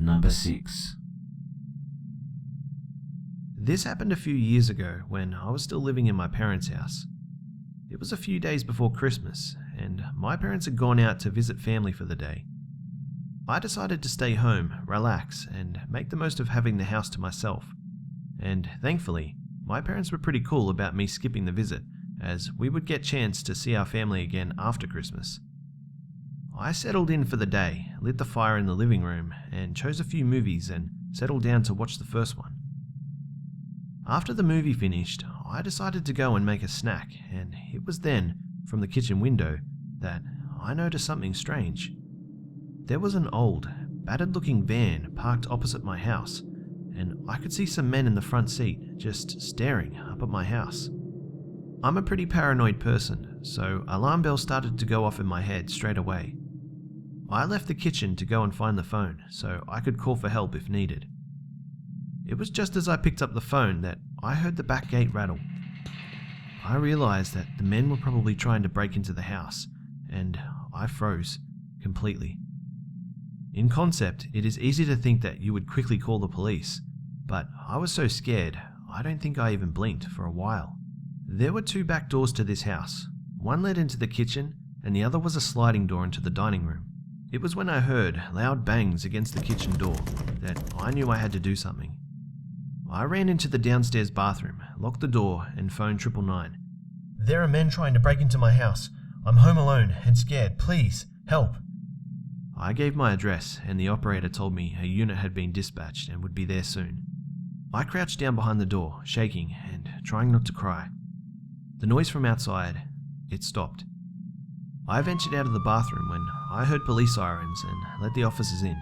Number 6. This happened a few years ago when I was still living in my parents' house. It was a few days before Christmas, and my parents had gone out to visit family for the day. I decided to stay home, relax, and make the most of having the house to myself. And thankfully, my parents were pretty cool about me skipping the visit, as we would get a chance to see our family again after Christmas. I settled in for the day, lit the fire in the living room, and chose a few movies and settled down to watch the first one. After the movie finished, I decided to go and make a snack, and it was then, from the kitchen window, that I noticed something strange. There was an old, battered-looking van parked opposite my house, and I could see some men in the front seat just staring up at my house. I'm a pretty paranoid person, so alarm bells started to go off in my head straight away. I left the kitchen to go and find the phone so I could call for help if needed. It was just as I picked up the phone that I heard the back gate rattle. I realized that the men were probably trying to break into the house, and I froze completely. In concept, it is easy to think that you would quickly call the police, but I was so scared, I don't think I even blinked for a while. There were 2 back doors to this house. One led into the kitchen, and the other was a sliding door into the dining room. It was when I heard loud bangs against the kitchen door that I knew I had to do something. I ran into the downstairs bathroom, locked the door, and phoned 999. "There are men trying to break into my house. I'm home alone and scared. Please, help." I gave my address, and the operator told me a unit had been dispatched and would be there soon. I crouched down behind the door, shaking and trying not to cry. The noise from outside, it stopped. I ventured out of the bathroom when I heard police sirens and let the officers in.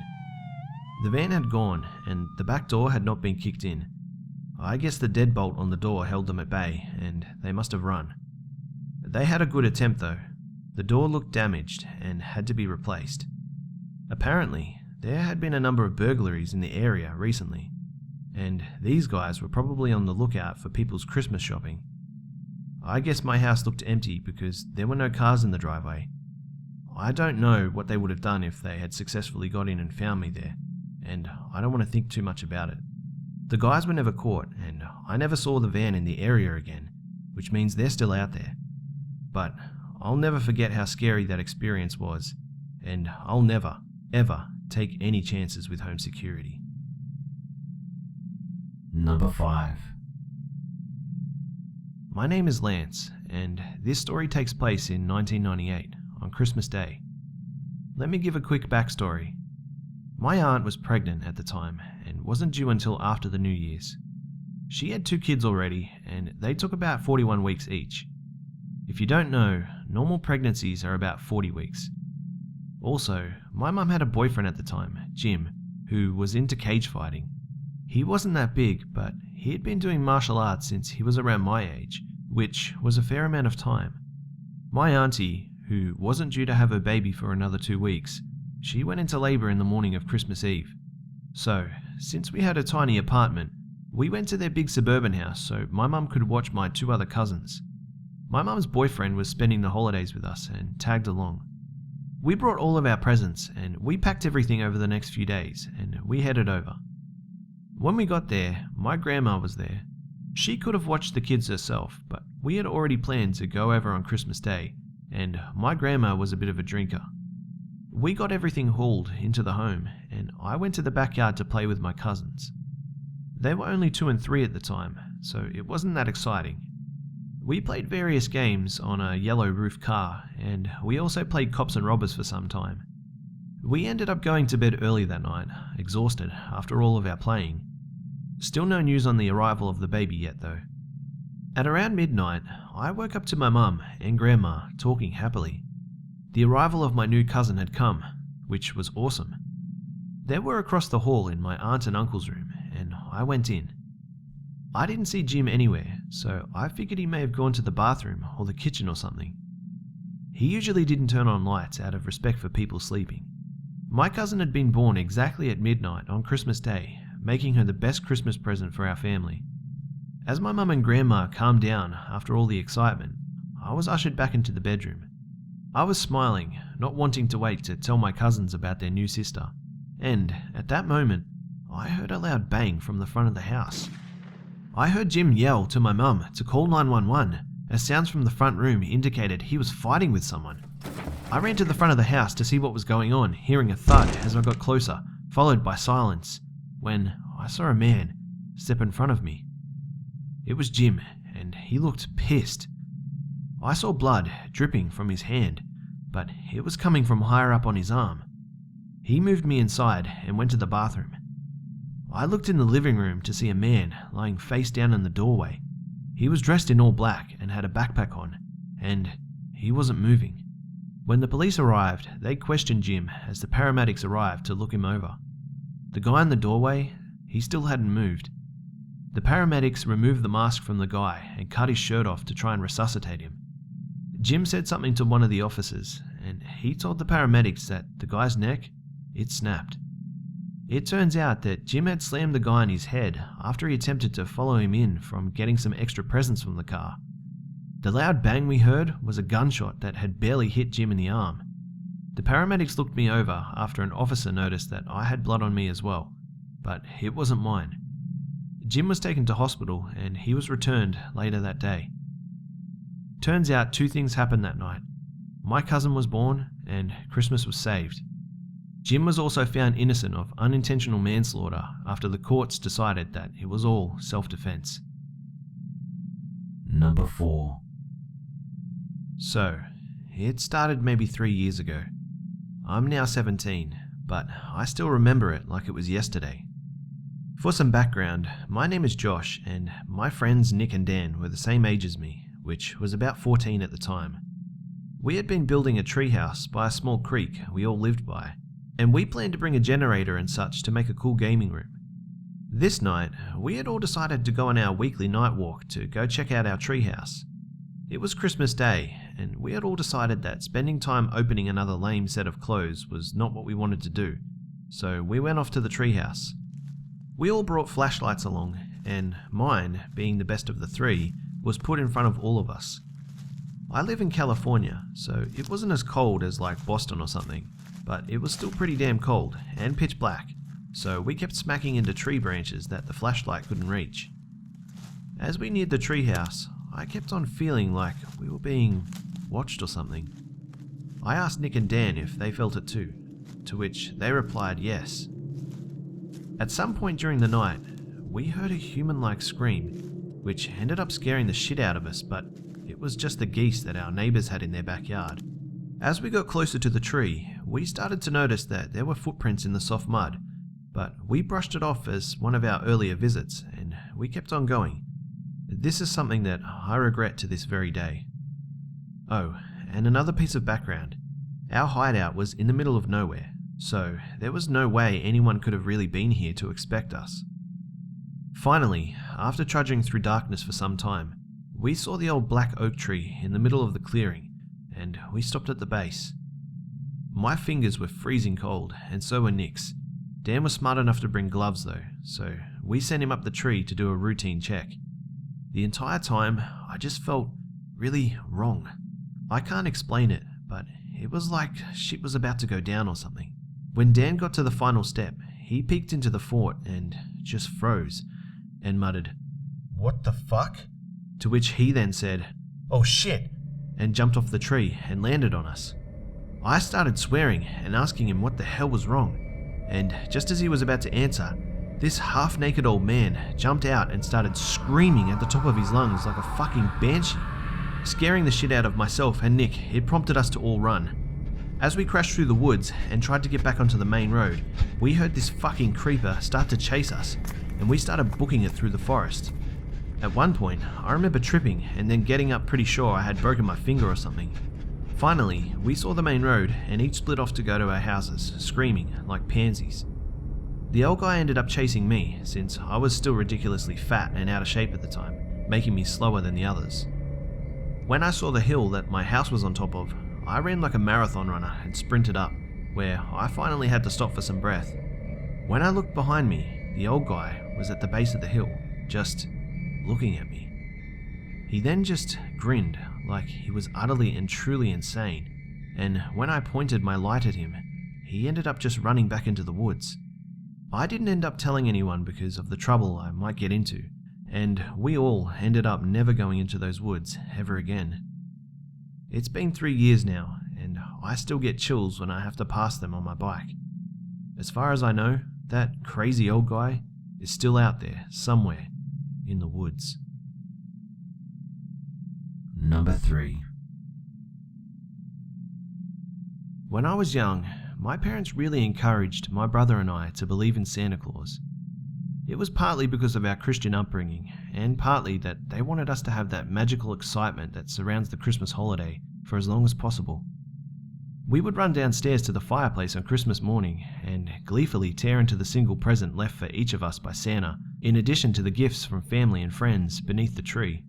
The van had gone, and the back door had not been kicked in. I guess the deadbolt on the door held them at bay, and they must have run. They had a good attempt though. The door looked damaged and had to be replaced. Apparently, there had been a number of burglaries in the area recently, and these guys were probably on the lookout for people's Christmas shopping. I guess my house looked empty because there were no cars in the driveway. I don't know what they would have done if they had successfully got in and found me there, and I don't want to think too much about it. The guys were never caught, and I never saw the van in the area again, which means they're still out there. But I'll never forget how scary that experience was, and I'll never, ever take any chances with home security. Number 5. My name is Lance, and this story takes place in 1998, on Christmas Day. Let me give a quick backstory. My aunt was pregnant at the time, and wasn't due until after the New Year's. She had 2 kids already, and they took about 41 weeks each. If you don't know, normal pregnancies are about 40 weeks. Also, my mum had a boyfriend at the time, Jim, who was into cage fighting. He wasn't that big, but he had been doing martial arts since he was around my age, which was a fair amount of time. My auntie, who wasn't due to have her baby for another 2 weeks, she went into labour in the morning of Christmas Eve. So, since we had a tiny apartment, we went to their big suburban house so my mum could watch my 2 other cousins. My mum's boyfriend was spending the holidays with us and tagged along. We brought all of our presents and we packed everything over the next few days and we headed over. When we got there, my grandma was there. She could have watched the kids herself, but we had already planned to go over on Christmas Day, and my grandma was a bit of a drinker. We got everything hauled into the home, and I went to the backyard to play with my cousins. They were only 2 and 3 at the time, so it wasn't that exciting. We played various games on a yellow roof car, and we also played cops and robbers for some time. We ended up going to bed early that night, exhausted after all of our playing. Still no news on the arrival of the baby yet though. At around midnight, I woke up to my mum and grandma talking happily. The arrival of my new cousin had come, which was awesome. They were across the hall in my aunt and uncle's room, and I went in. I didn't see Jim anywhere, so I figured he may have gone to the bathroom or the kitchen or something. He usually didn't turn on lights out of respect for people sleeping. My cousin had been born exactly at midnight on Christmas Day, making her the best Christmas present for our family. As my mum and grandma calmed down after all the excitement, I was ushered back into the bedroom. I was smiling, not wanting to wait to tell my cousins about their new sister, And at that moment, I heard a loud bang from the front of the house. I heard Jim yell to my mum to call 911 as sounds from the front room indicated he was fighting with someone. I ran to the front of the house to see what was going on, hearing a thud as I got closer, followed by silence, when I saw a man step in front of me. It was Jim, and he looked pissed. I saw blood dripping from his hand, but it was coming from higher up on his arm. He moved me inside and went to the bathroom. I looked in the living room to see a man lying face down in the doorway. He was dressed in all black and had a backpack on, and he wasn't moving. When the police arrived, they questioned Jim as the paramedics arrived to look him over. The guy in the doorway, he still hadn't moved. The paramedics removed the mask from the guy and cut his shirt off to try and resuscitate him. Jim said something to one of the officers, and he told the paramedics that the guy's neck, it snapped. It turns out that Jim had slammed the guy on his head after he attempted to follow him in from getting some extra presents from the car. The loud bang we heard was a gunshot that had barely hit Jim in the arm. The paramedics looked me over after an officer noticed that I had blood on me as well, but it wasn't mine. Jim was taken to hospital and he was returned later that day. Turns out 2 things happened that night. My cousin was born and Christmas was saved. Jim was also found innocent of unintentional manslaughter after the courts decided that it was all self-defense. Number 4. So, it started maybe 3 years ago. I'm now 17, but I still remember it like it was yesterday. For some background, my name is Josh, and my friends Nick and Dan were the same age as me, which was about 14 at the time. We had been building a treehouse by a small creek we all lived by, and we planned to bring a generator and such to make a cool gaming room. This night, we had all decided to go on our weekly night walk to go check out our treehouse. It was Christmas Day, and we had all decided that spending time opening another lame set of clothes was not what we wanted to do, so we went off to the treehouse. We all brought flashlights along, and mine, being the best of the 3, was put in front of all of us. I live in California, so it wasn't as cold as like Boston or something, but it was still pretty damn cold and pitch black, so we kept smacking into tree branches that the flashlight couldn't reach. As we neared the treehouse, I kept on feeling like we were being watched or something. I asked Nick and Dan if they felt it too, to which they replied yes. At some point during the night, we heard a human-like scream, which ended up scaring the shit out of us, but it was just the geese that our neighbours had in their backyard. As we got closer to the tree, we started to notice that there were footprints in the soft mud, but we brushed it off as one of our earlier visits, and we kept on going. This is something that I regret to this very day. Oh, and another piece of background. Our hideout was in the middle of nowhere, so there was no way anyone could have really been here to expect us. Finally, after trudging through darkness for some time, we saw the old black oak tree in the middle of the clearing, and we stopped at the base. My fingers were freezing cold, and so were Nick's. Dan was smart enough to bring gloves though, so we sent him up the tree to do a routine check. The entire time, I just felt really wrong. I can't explain it, but it was like shit was about to go down or something. When Dan got to the final step, he peeked into the fort and just froze and muttered, "What the fuck?" To which he then said, "Oh shit," and jumped off the tree and landed on us. I started swearing and asking him what the hell was wrong, and just as he was about to answer, this half-naked old man jumped out and started screaming at the top of his lungs like a fucking banshee. Scaring the shit out of myself and Nick, it prompted us to all run. As we crashed through the woods and tried to get back onto the main road, we heard this fucking creeper start to chase us, and we started booking it through the forest. At one point, I remember tripping and then getting up pretty sure I had broken my finger or something. Finally, we saw the main road and each split off to go to our houses, screaming like pansies. The old guy ended up chasing me, since I was still ridiculously fat and out of shape at the time, making me slower than the others. When I saw the hill that my house was on top of, I ran like a marathon runner and sprinted up, where I finally had to stop for some breath. When I looked behind me, the old guy was at the base of the hill, just looking at me. He then just grinned like he was utterly and truly insane, and when I pointed my light at him, he ended up just running back into the woods. I didn't end up telling anyone because of the trouble I might get into, and we all ended up never going into those woods ever again. It's been 3 years now, and I still get chills when I have to pass them on my bike. As far as I know, that crazy old guy is still out there somewhere in the woods. Number 3. When I was young, my parents really encouraged my brother and I to believe in Santa Claus. It was partly because of our Christian upbringing, and partly that they wanted us to have that magical excitement that surrounds the Christmas holiday for as long as possible. We would run downstairs to the fireplace on Christmas morning and gleefully tear into the single present left for each of us by Santa, in addition to the gifts from family and friends beneath the tree.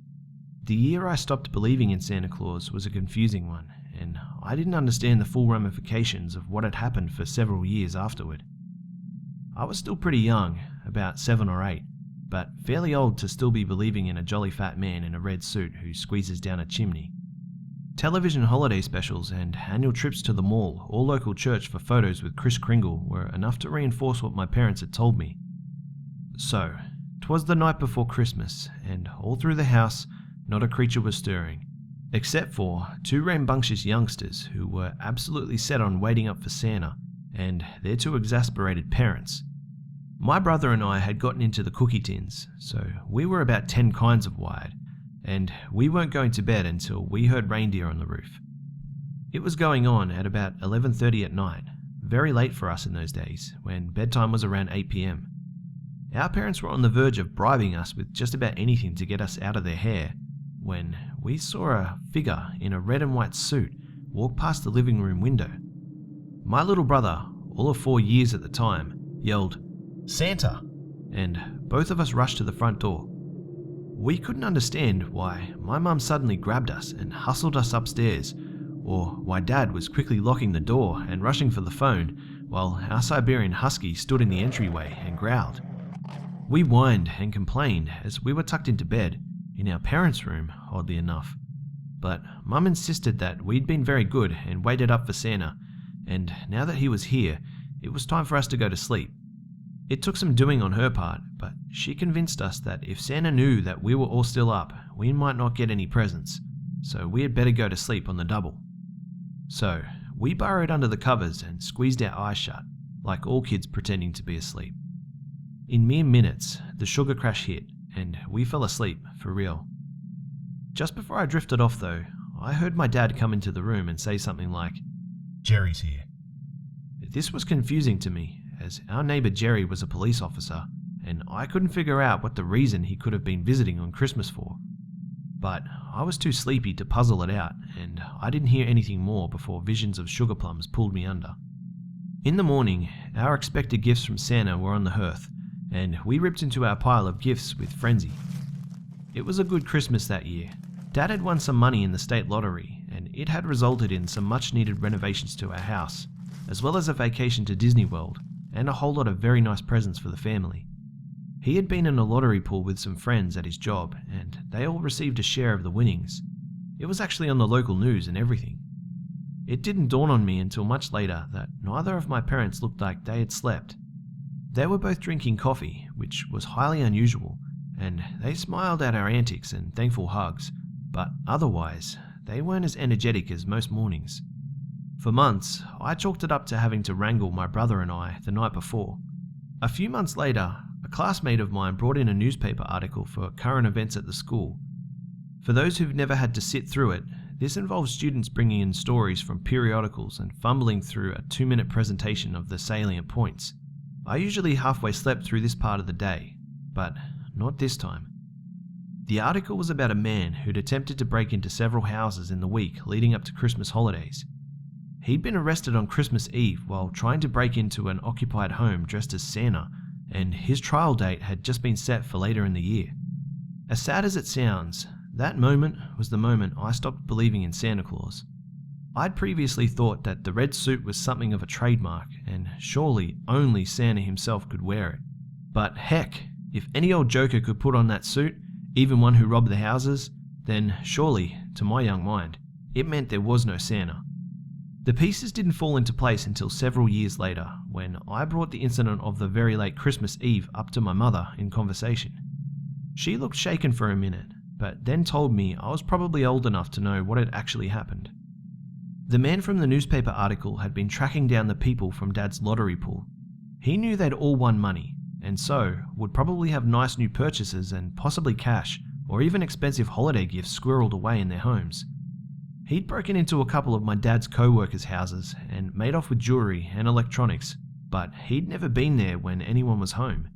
The year I stopped believing in Santa Claus was a confusing one, and I didn't understand the full ramifications of what had happened for several years afterward. I was still pretty young, about 7 or 8, but fairly old to still be believing in a jolly fat man in a red suit who squeezes down a chimney. Television holiday specials and annual trips to the mall or local church for photos with Kris Kringle were enough to reinforce what my parents had told me. So, 'twas the night before Christmas, and all through the house not a creature was stirring, except for 2 rambunctious youngsters who were absolutely set on waiting up for Santa, and their 2 exasperated parents. My brother and I had gotten into the cookie tins, so we were about 10 kinds of wired, and we weren't going to bed until we heard reindeer on the roof. It was going on at about 11:30 at night, very late for us in those days, when bedtime was around 8 p.m. Our parents were on the verge of bribing us with just about anything to get us out of their hair, when we saw a figure in a red and white suit walk past the living room window. My little brother, all of 4 years at the time, yelled, "Santa!" and both of us rushed to the front door. We couldn't understand why my mum suddenly grabbed us and hustled us upstairs, or why Dad was quickly locking the door and rushing for the phone while our Siberian husky stood in the entryway and growled. We whined and complained as we were tucked into bed, in our parents' room, oddly enough. But Mum insisted that we'd been very good and waited up for Santa, and now that he was here, it was time for us to go to sleep. It took some doing on her part, but she convinced us that if Santa knew that we were all still up, we might not get any presents, so we had better go to sleep on the double. So, we burrowed under the covers and squeezed our eyes shut, like all kids pretending to be asleep. In mere minutes, the sugar crash hit, and we fell asleep for real. Just before I drifted off though, I heard my dad come into the room and say something like, "Jerry's here." This was confusing to me, as our neighbour Jerry was a police officer, and I couldn't figure out what the reason he could have been visiting on Christmas for. But I was too sleepy to puzzle it out, and I didn't hear anything more before visions of sugar plums pulled me under. In the morning, our expected gifts from Santa were on the hearth, and we ripped into our pile of gifts with frenzy. It was a good Christmas that year. Dad had won some money in the state lottery, and it had resulted in some much-needed renovations to our house, as well as a vacation to Disney World, and a whole lot of very nice presents for the family. He had been in a lottery pool with some friends at his job, and they all received a share of the winnings. It was actually on the local news and everything. It didn't dawn on me until much later that neither of my parents looked like they had slept. They were both drinking coffee, which was highly unusual, and they smiled at our antics and thankful hugs, but otherwise, they weren't as energetic as most mornings. For months, I chalked it up to having to wrangle my brother and I the night before. A few months later, a classmate of mine brought in a newspaper article for current events at the school. For those who've never had to sit through it, this involves students bringing in stories from periodicals and fumbling through a 2-minute presentation of the salient points. I usually halfway slept through this part of the day, but not this time. The article was about a man who'd attempted to break into several houses in the week leading up to Christmas holidays. He'd been arrested on Christmas Eve while trying to break into an occupied home dressed as Santa, and his trial date had just been set for later in the year. As sad as it sounds, that moment was the moment I stopped believing in Santa Claus. I'd previously thought that the red suit was something of a trademark, and surely only Santa himself could wear it. But heck, if any old joker could put on that suit, even one who robbed the houses, then surely, to my young mind, it meant there was no Santa. The pieces didn't fall into place until several years later, when I brought the incident of the very late Christmas Eve up to my mother in conversation. She looked shaken for a minute, but then told me I was probably old enough to know what had actually happened. The man from the newspaper article had been tracking down the people from Dad's lottery pool. He knew they'd all won money, and so would probably have nice new purchases and possibly cash or even expensive holiday gifts squirreled away in their homes. He'd broken into a couple of my dad's co-workers' houses and made off with jewelry and electronics, but he'd never been there when anyone was home.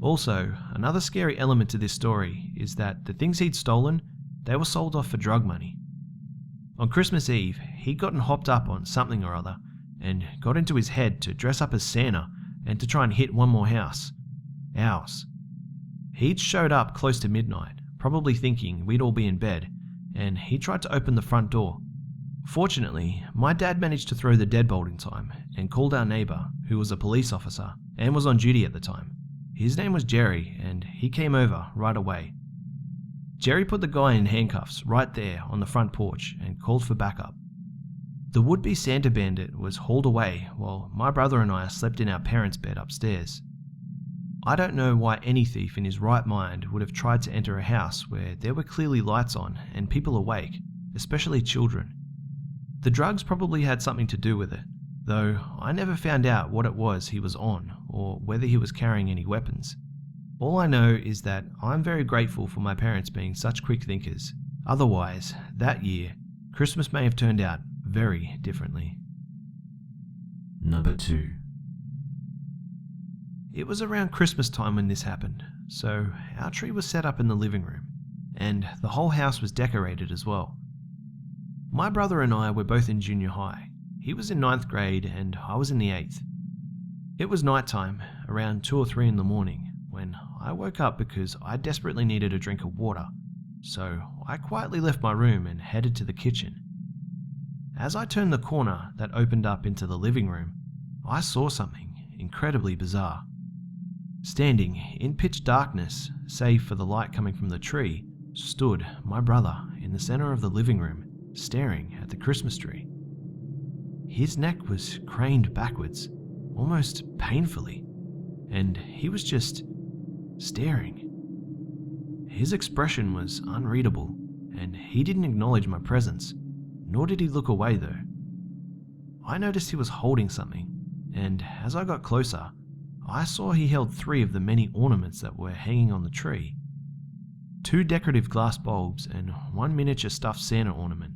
Also, another scary element to this story is that the things he'd stolen, they were sold off for drug money. On Christmas Eve, he'd gotten hopped up on something or other and got into his head to dress up as Santa and to try and hit one more house. Ours. He'd showed up close to midnight, probably thinking we'd all be in bed, and he tried to open the front door. Fortunately, my dad managed to throw the deadbolt in time and called our neighbour, who was a police officer and was on duty at the time. His name was Jerry, and he came over right away. Jerry put the guy in handcuffs right there on the front porch and called for backup. The would-be Santa bandit was hauled away while my brother and I slept in our parents' bed upstairs. I don't know why any thief in his right mind would have tried to enter a house where there were clearly lights on and people awake, especially children. The drugs probably had something to do with it, though I never found out what it was he was on or whether he was carrying any weapons. All I know is that I'm very grateful for my parents being such quick thinkers. Otherwise, that year, Christmas may have turned out very differently. Number 2. It was around Christmas time when this happened, so our tree was set up in the living room, and the whole house was decorated as well. My brother and I were both in junior high. He was in 9th grade and I was in the 8th. It was nighttime, around 2 or 3 in the morning, when I woke up because I desperately needed a drink of water, so I quietly left my room and headed to the kitchen. As I turned the corner that opened up into the living room, I saw something incredibly bizarre. Standing in pitch darkness, save for the light coming from the tree, stood my brother in the center of the living room, staring at the Christmas tree. His neck was craned backwards, almost painfully, and he was just staring. His expression was unreadable, and he didn't acknowledge my presence, nor did he look away though. I noticed he was holding something, and as I got closer, I saw he held 3 of the many ornaments that were hanging on the tree. 2 decorative glass bulbs and 1 miniature stuffed Santa ornament.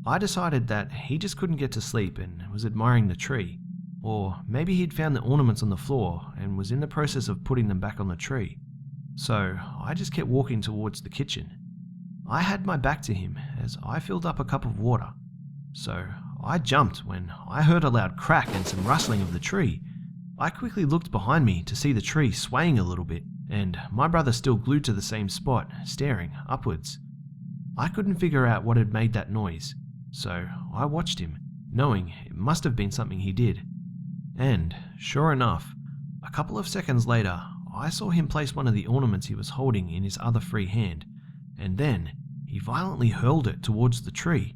I decided that he just couldn't get to sleep and was admiring the tree, or maybe he'd found the ornaments on the floor and was in the process of putting them back on the tree. So I just kept walking towards the kitchen. I had my back to him as I filled up a cup of water, so I jumped when I heard a loud crack and some rustling of the tree. I quickly looked behind me to see the tree swaying a little bit, and my brother still glued to the same spot, staring upwards. I couldn't figure out what had made that noise, so I watched him, knowing it must have been something he did. And, sure enough, a couple of seconds later, I saw him place one of the ornaments he was holding in his other free hand, and then he violently hurled it towards the tree.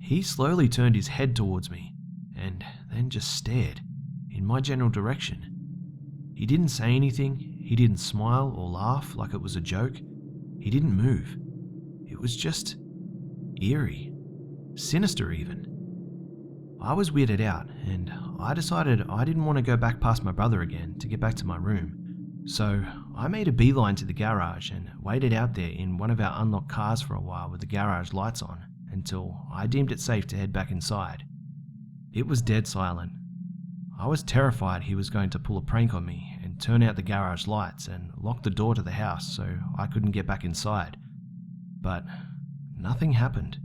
He slowly turned his head towards me, and then just stared in my general direction. He didn't say anything, he didn't smile or laugh like it was a joke. He didn't move. It was just eerie, sinister even. I was weirded out, and I decided I didn't want to go back past my brother again to get back to my room. So I made a beeline to the garage and waited out there in one of our unlocked cars for a while with the garage lights on until I deemed it safe to head back inside. It was dead silent. I was terrified he was going to pull a prank on me and turn out the garage lights and lock the door to the house so I couldn't get back inside. But nothing happened.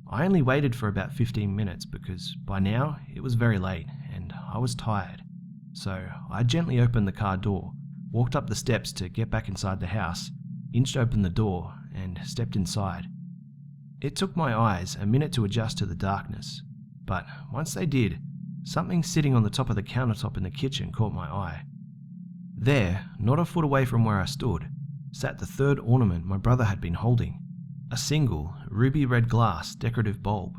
I only waited for about 15 minutes because by now it was very late and I was tired. So I gently opened the car door, walked up the steps to get back inside the house, inched open the door and stepped inside. It took my eyes a minute to adjust to the darkness, but once they did, something sitting on the top of the countertop in the kitchen caught my eye. There, not a foot away from where I stood, sat the 3rd ornament my brother had been holding, a single ruby red glass decorative bulb.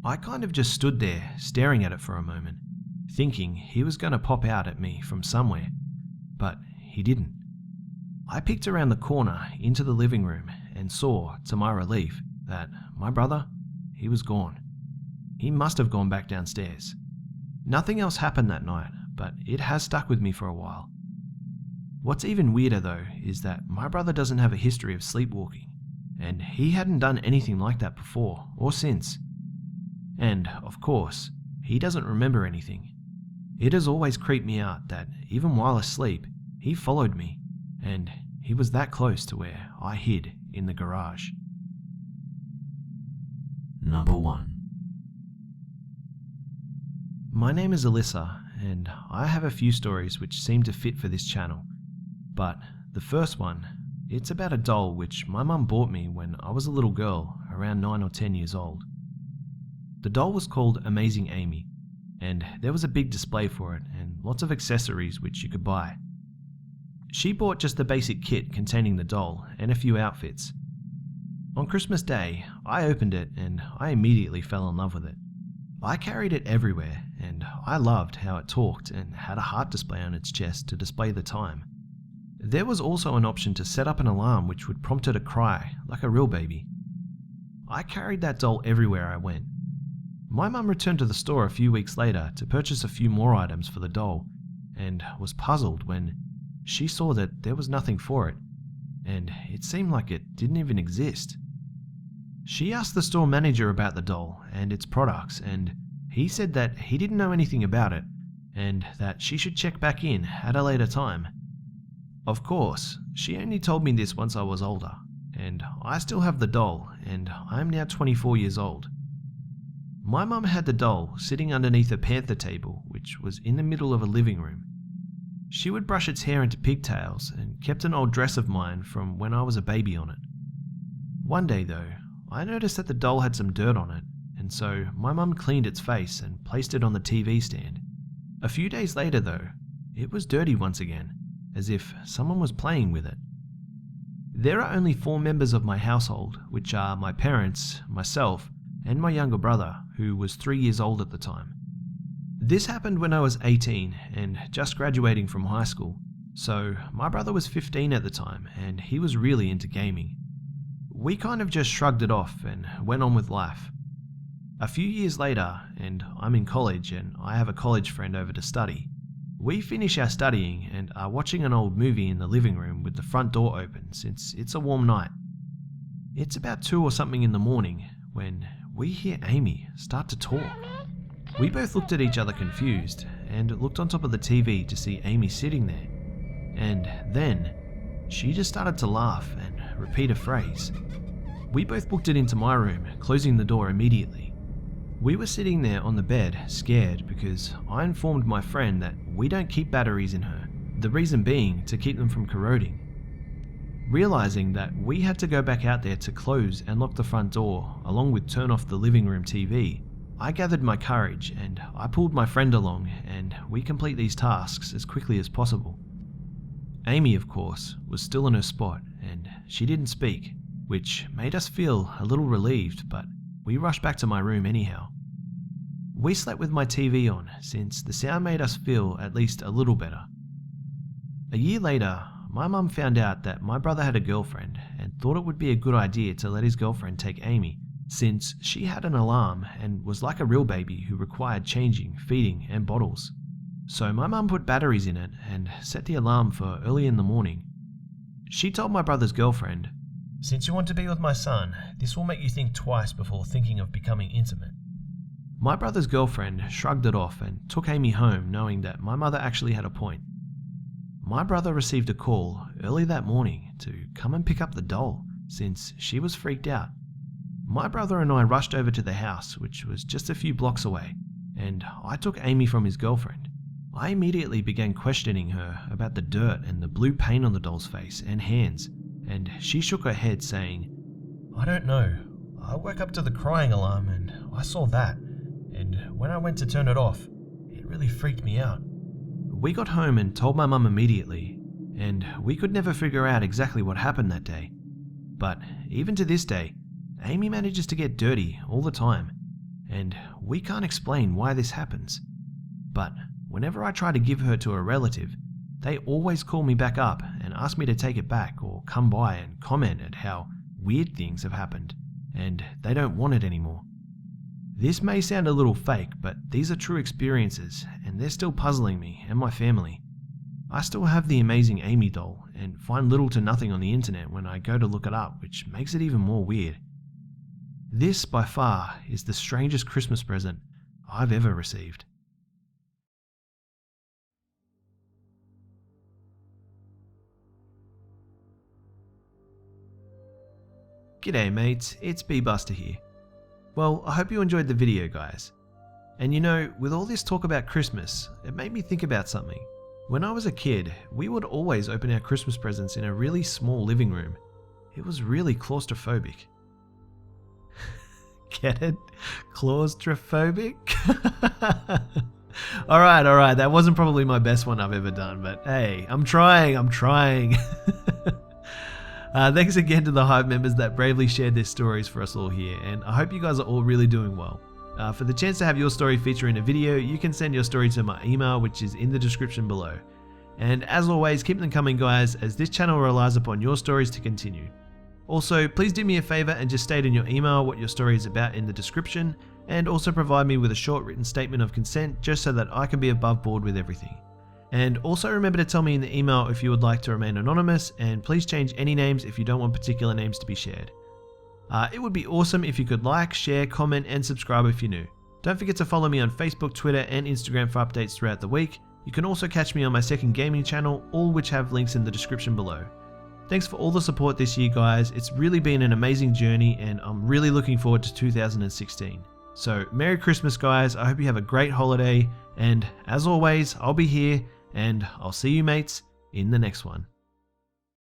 I kind of just stood there staring at it for a moment, thinking he was going to pop out at me from somewhere, but he didn't. I peeked around the corner into the living room and saw, to my relief, that my brother, he was gone. He must have gone back downstairs. Nothing else happened that night, but it has stuck with me for a while. What's even weirder though is that my brother doesn't have a history of sleepwalking, and he hadn't done anything like that before or since. And, of course, he doesn't remember anything. It has always creeped me out that even while asleep, he followed me, and he was that close to where I hid in the garage. Number 1. My name is Alyssa, and I have a few stories which seem to fit for this channel. But the first one, it's about a doll which my mum bought me when I was a little girl, around 9 or 10 years old. The doll was called Amazing Amy, and there was a big display for it and lots of accessories which you could buy. She bought just the basic kit containing the doll and a few outfits. On Christmas Day, I opened it and I immediately fell in love with it. I carried it everywhere, and I loved how it talked and had a heart display on its chest to display the time. There was also an option to set up an alarm which would prompt it to cry, like a real baby. I carried that doll everywhere I went. My mum returned to the store a few weeks later to purchase a few more items for the doll, and was puzzled when she saw that there was nothing for it, and it seemed like it didn't even exist. She asked the store manager about the doll and its products, and he said that he didn't know anything about it, and that she should check back in at a later time. Of course, she only told me this once I was older, and I still have the doll, and I'm now 24 years old. My mum had the doll sitting underneath a panther table which was in the middle of a living room. She would brush its hair into pigtails and kept an old dress of mine from when I was a baby on it. One day though, I noticed that the doll had some dirt on it, and so my mum cleaned its face and placed it on the TV stand. A few days later though, it was dirty once again, as if someone was playing with it. There are only 4 members of my household, which are my parents, myself, and my younger brother, who was 3 years old at the time. This happened when I was 18 and just graduating from high school, so my brother was 15 at the time and he was really into gaming. We kind of just shrugged it off and went on with life. A few years later, and I'm in college and I have a college friend over to study, we finish our studying and are watching an old movie in the living room with the front door open since it's a warm night. It's about 2 or something in the morning when we hear Amy start to talk. We both looked at each other confused and looked on top of the TV to see Amy sitting there. And then she just started to laugh and repeat a phrase. We both booked it into my room, closing the door immediately. We were sitting there on the bed, scared, because I informed my friend that we don't keep batteries in her, the reason being to keep them from corroding. Realizing that we had to go back out there to close and lock the front door, along with turn off the living room TV, I gathered my courage and I pulled my friend along, and we complete these tasks as quickly as possible. Amy, of course, was still in her spot and she didn't speak, which made us feel a little relieved, but we rushed back to my room anyhow. We slept with my TV on since the sound made us feel at least a little better. A year later, my mum found out that my brother had a girlfriend and thought it would be a good idea to let his girlfriend take Amy, since she had an alarm and was like a real baby who required changing, feeding, and bottles. So my mum put batteries in it and set the alarm for early in the morning. She told my brother's girlfriend, "Since you want to be with my son, this will make you think twice before thinking of becoming intimate." My brother's girlfriend shrugged it off and took Amy home, knowing that my mother actually had a point. My brother received a call early that morning to come and pick up the doll, since she was freaked out. My brother and I rushed over to the house, which was just a few blocks away, and I took Amy from his girlfriend. I immediately began questioning her about the dirt and the blue paint on the doll's face and hands, and she shook her head saying, "I don't know. I woke up to the crying alarm and I saw that, and when I went to turn it off, it really freaked me out." We got home and told my mum immediately, and we could never figure out exactly what happened that day. But even to this day, Amy manages to get dirty all the time, and we can't explain why this happens. But whenever I try to give her to a relative, they always call me back up and ask me to take it back or come by and comment at how weird things have happened and they don't want it anymore. This may sound a little fake, but these are true experiences and they're still puzzling me and my family. I still have the amazing Amy doll and find little to nothing on the internet when I go to look it up, which makes it even more weird. This, by far, is the strangest Christmas present I've ever received. G'day mates, it's Busta here. Well, I hope you enjoyed the video, guys. And you know, with all this talk about Christmas, it made me think about something. When I was a kid, we would always open our Christmas presents in a really small living room. It was really claustrophobic. Get it? Claustrophobic? Alright, that wasn't probably my best one I've ever done, but hey, I'm trying. Thanks again to the Hive members that bravely shared their stories for us all here, and I hope you guys are all really doing well. For the chance to have your story feature in a video, you can send your story to my email, which is in the description below. And as always, keep them coming, guys, as this channel relies upon your stories to continue. Also, please do me a favor and just state in your email what your story is about in the description, and also provide me with a short written statement of consent just so that I can be above board with everything. And also remember to tell me in the email if you would like to remain anonymous, and please change any names if you don't want particular names to be shared. It would be awesome if you could like, share, comment, and subscribe if you're new. Don't forget to follow me on Facebook, Twitter, and Instagram for updates throughout the week. You can also catch me on my second gaming channel, all which have links in the description below. Thanks for all the support this year, guys. It's really been an amazing journey, and I'm really looking forward to 2016. So, Merry Christmas, guys. I hope you have a great holiday, and as always, I'll be here, and I'll see you mates in the next one.